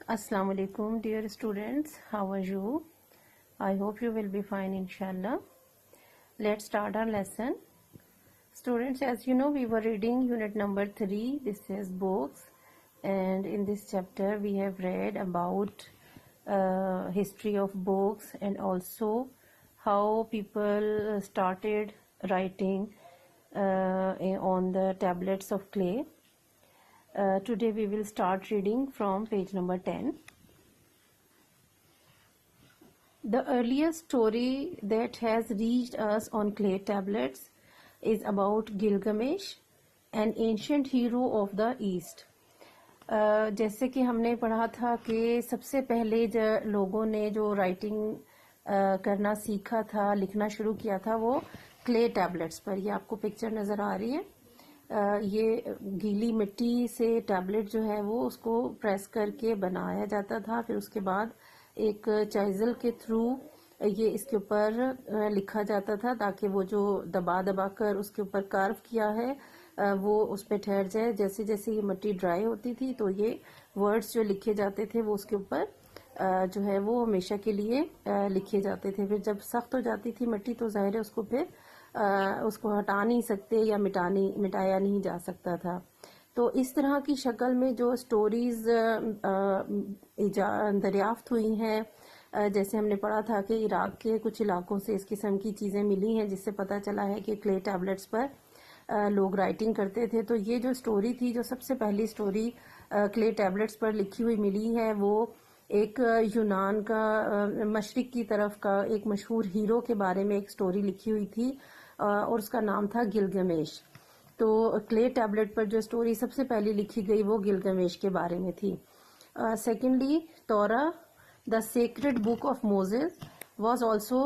Assalamu alaikum dear students, how are you? I hope you will be fine inshallah. Let's start our lesson. Students, as you know, we were reading unit number 3. This is books, and in this chapter we have read about history of books and also how people started writing on the tablets of clay. Today we will start reading from page number 10. The earliest story that has reached us on clay tablets is about Gilgamesh, an ancient hero of the East. جیسے کہ ہم نے پڑھا تھا کہ سب سے پہلے جو لوگوں نے جو رائٹنگ کرنا سیکھا تھا، لکھنا شروع کیا تھا، وہ کلے ٹیبلٹس پر. یہ آپ کو پکچر نظر آ رہی ہے. یہ گیلی مٹی سے ٹیبلٹ جو ہے وہ اس کو پریس کر کے بنایا جاتا تھا، پھر اس کے بعد ایک چائزل کے تھرو یہ اس کے اوپر لکھا جاتا تھا تاکہ وہ جو دبا دبا کر اس کے اوپر کارو کیا ہے وہ اس پہ ٹھہر جائے. جیسے جیسے یہ مٹی ڈرائی ہوتی تھی تو یہ ورڈز جو لکھے جاتے تھے وہ اس کے اوپر جو ہے وہ ہمیشہ کے لیے لکھے جاتے تھے. پھر جب سخت ہو جاتی تھی مٹی تو ظاہر ہے اس کو پھر اس کو ہٹا نہیں سکتے یا مٹایا نہیں جا سکتا تھا. تو اس طرح کی شکل میں جو سٹوریز دریافت ہوئی ہیں، جیسے ہم نے پڑھا تھا کہ عراق کے کچھ علاقوں سے اس قسم کی چیزیں ملی ہیں جس سے پتہ چلا ہے کہ کلے ٹیبلٹس پر لوگ رائٹنگ کرتے تھے. تو یہ جو سٹوری تھی، جو سب سے پہلی سٹوری کلے ٹیبلٹس پر لکھی ہوئی ملی ہے، وہ ایک یونان کا مشرق کی طرف کا ایک مشہور ہیرو کے بارے میں ایک سٹوری لکھی ہوئی تھی اور اس کا نام تھا گلگمیش. تو کلے ٹیبلٹ پر جو سٹوری سب سے پہلی لکھی گئی وہ گلگمیش کے بارے میں تھی. Secondly, Torah the sacred book of Moses was also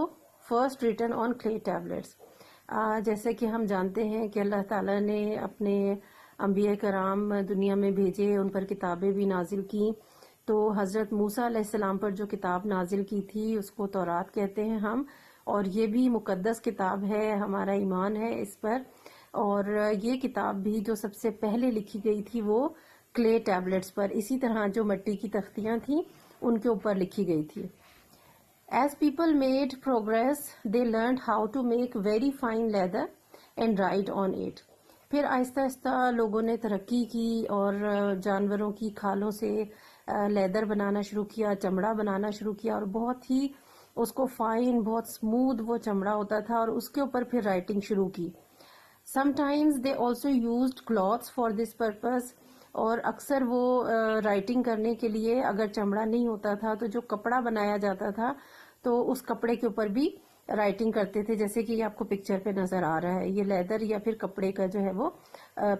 first written on clay tablets. جیسے کہ ہم جانتے ہیں کہ اللہ تعالیٰ نے اپنے انبیاء کرام دنیا میں بھیجے، ان پر کتابیں بھی نازل کی. تو حضرت موسیٰ علیہ السلام پر جو کتاب نازل کی تھی اس کو تورات کہتے ہیں ہم، اور یہ بھی مقدس کتاب ہے، ہمارا ایمان ہے اس پر. اور یہ کتاب بھی جو سب سے پہلے لکھی گئی تھی وہ کلے ٹیبلٹس پر، اسی طرح جو مٹی کی تختیاں تھیں ان کے اوپر لکھی گئی تھی. As people made progress, they learned how to make very fine leather and write on it. پھر آہستہ آہستہ لوگوں نے ترقی کی اور جانوروں کی کھالوں سے لیدر بنانا شروع کیا، چمڑا بنانا شروع کیا، اور بہت ہی اس کو فائن، بہت اسموتھ وہ چمڑا ہوتا تھا، اور اس کے اوپر پھر رائٹنگ شروع کی. Sometimes they also used cloths for this purpose. اور اکثر وہ رائٹنگ کرنے کے لیے اگر چمڑا نہیں ہوتا تھا تو جو کپڑا بنایا جاتا تھا تو اس کپڑے کے اوپر بھی رائٹنگ کرتے تھے، جیسے کہ یہ آپ کو پکچر پہ نظر آ رہا ہے. یہ لیدر یا پھر کپڑے کا جو ہے وہ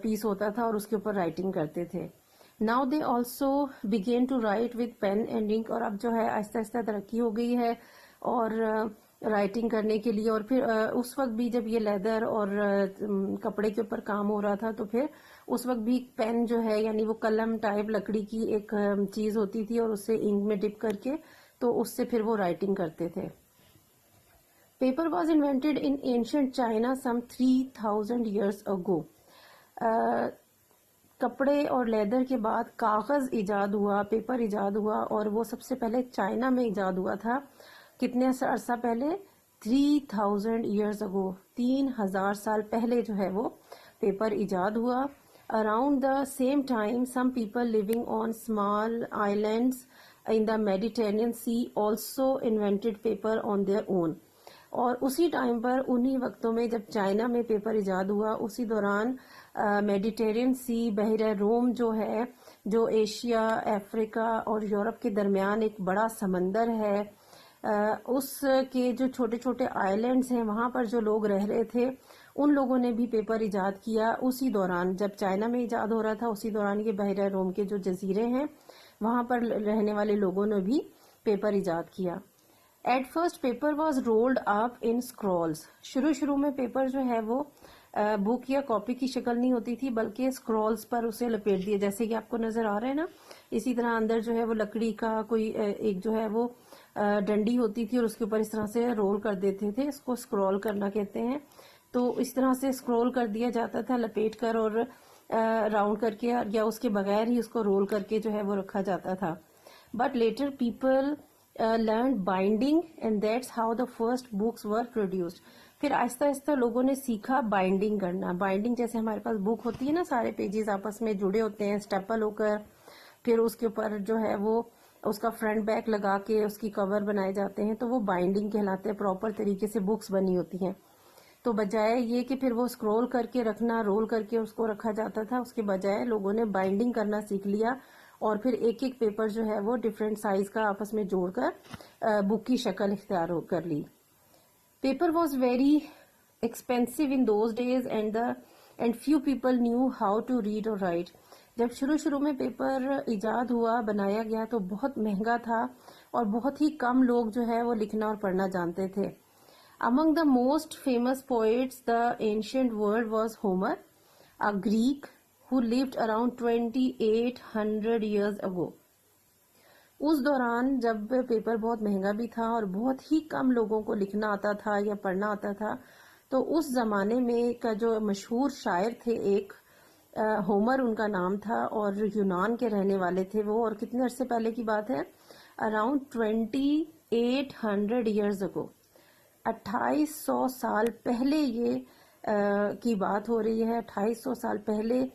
پیس ہوتا تھا اور اس کے اوپر رائٹنگ کرتے تھے. Now they also began to write with pen and ink. اور اب جو ہے آہستہ آہستہ ترقی ہو گئی ہے اور رائٹنگ کرنے کے لیے. اور پھر اس وقت بھی جب یہ لیدر اور کپڑے کے اوپر کام ہو رہا تھا تو پھر اس وقت بھی پین جو ہے یعنی وہ قلم ٹائپ لکڑی کی ایک چیز ہوتی تھی اور اس سے انک میں ڈپ کر کے تو اس سے پھر وہ رائٹنگ کرتے تھے. Paper was invented in ancient China some 3000 years ago. کپڑے اور لیدر کے بعد کاغذ ایجاد ہوا، پیپر ایجاد ہوا، اور وہ سب سے پہلے چائنا میں ایجاد ہوا تھا. کتنے عرصہ پہلے؟ 3000 years ago. 3000 سال پہلے جو ہے وہ پیپر ایجاد ہوا. Around the same time, some people living on small islands in the Mediterranean Sea also invented paper on their own. اور اسی ٹائم پر انہی وقتوں میں جب چائنا میں پیپر ایجاد ہوا، اسی دوران میڈیٹرین سی، بحیرہ روم جو ہے، جو ایشیا، افریقہ اور یورپ کے درمیان ایک بڑا سمندر ہے، اس کے جو چھوٹے چھوٹے آئی لینڈز ہیں وہاں پر جو لوگ رہ رہے تھے ان لوگوں نے بھی پیپر ایجاد کیا. اسی دوران جب چائنا میں ایجاد ہو رہا تھا اسی دوران یہ بحیرہ روم کے جو جزیرے ہیں وہاں پر رہنے والے لوگوں نے بھی پیپر ایجاد کیا. At first paper was rolled up in scrolls. شروع میں پیپر جو ہے وہ بک یا کاپی کی شکل نہیں ہوتی تھی بلکہ اسکرولز پر اسے لپیٹ دیا، جیسے کہ آپ کو نظر آ رہا ہے نا. اسی طرح اندر جو ہے وہ لکڑی کا کوئی ایک جو ہے وہ ڈنڈی ہوتی تھی اور اس کے اوپر اس طرح سے رول کر دیتے تھے، اس کو اسکرول کرنا کہتے ہیں. تو اس طرح سے اسکرول کر دیا جاتا تھا لپیٹ کر اور راؤنڈ کر کے، یا اس کے بغیر ہی اس کو رول کر کے جو ہے وہ رکھا جاتا تھا. but later people learned binding and that's how the first books were produced. پھر آہستہ آہستہ لوگوں نے سیکھا بائنڈنگ کرنا. بائنڈنگ جیسے ہمارے پاس بک ہوتی ہے نا, سارے پیجز آپس میں جڑے ہوتے ہیں اسٹیپل ہو کر, پھر اس کے اوپر جو ہے وہ اس کا فرنٹ بیک لگا کے اس کی کور بنائے جاتے ہیں, تو وہ بائنڈنگ کہلاتے ہیں. پراپر طریقے سے بکس بنی ہوتی ہیں. تو بجائے یہ کہ پھر وہ اسکرول کر کے رکھنا, رول کر کے اس کو رکھا جاتا تھا, اس کے بجائے لوگوں نے بائنڈنگ کرنا سیکھ لیا اور پھر ایک ایک پیپر جو ہے وہ ڈفرینٹ سائز کا آپس میں جوڑ کر بک کی شکل اختیار کر لی. Paper was very expensive in those days and few people knew how to read اور رائٹ. جب شروع میں پیپر ایجاد ہوا, بنایا گیا, تو بہت مہنگا تھا اور بہت ہی کم لوگ جو ہے وہ لکھنا اور پڑھنا جانتے تھے. Among the most famous poets the ancient world was Homer, a Greek who lived around 2800 years ago. اس دوران جب پیپر بہت مہنگا بھی تھا اور بہت ہی کم لوگوں کو لکھنا آتا تھا یا پڑھنا آتا تھا, تو اس زمانے میں کا جو مشہور شاعر تھے ایک, ہومر ان کا نام تھا, اور یونان کے رہنے والے تھے وہ. اور کتنے عرصے پہلے کی بات ہے؟ Around 2800 years ago. 2800 سال پہلے یہ کی بات ہو رہی ہے. 2800 سال پہلے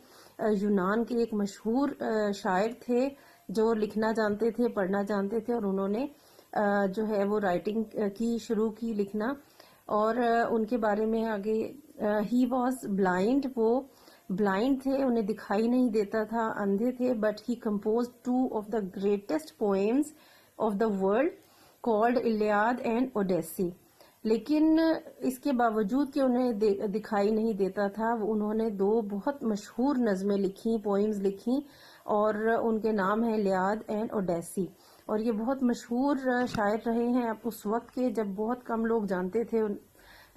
یونان کے ایک مشہور شاعر تھے جو لکھنا جانتے تھے, پڑھنا جانتے تھے, اور انہوں نے جو ہے وہ رائٹنگ کی شروع کی, لکھنا. اور ان کے بارے میں آگے, ہی واز بلائنڈ, وہ بلائنڈ تھے, انہیں دکھائی نہیں دیتا تھا, اندھے تھے, but he compose 2 of the greatest poems of the world called Iliad and Odyssey. لیکن اس کے باوجود کہ انہیں دکھائی نہیں دیتا تھا, انہوں نے 2 بہت مشہور نظمیں لکھی, پوئمز لکھی, اور ان کے نام ہیں الیاد اینڈ اوڈیسی. اور یہ بہت مشہور شاعر رہے ہیں اب اس وقت کے, جب بہت کم لوگ جانتے تھے,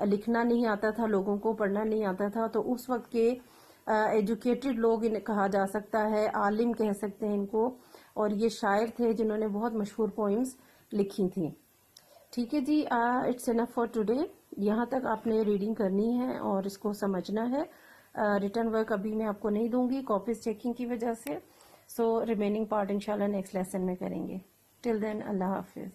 لکھنا نہیں آتا تھا لوگوں کو, پڑھنا نہیں آتا تھا. تو اس وقت کے ایجوکیٹڈ لوگ انہیں کہا جا سکتا ہے, عالم کہہ سکتے ہیں ان کو, اور یہ شاعر تھے جنہوں نے بہت مشہور پوئمز لکھی تھیں. ٹھیک ہے جی, اٹس انف فار ٹوڈے. یہاں تک آپ نے ریڈنگ کرنی ہے اور اس کو سمجھنا ہے. ریٹرن ورک ابھی میں آپ کو نہیں دوں گی کاپیز چیکنگ کی وجہ سے, سو ریمیننگ پارٹ انشاءاللہ نیکسٹ لیسن میں کریں گے. ٹل دین اللہ حافظ.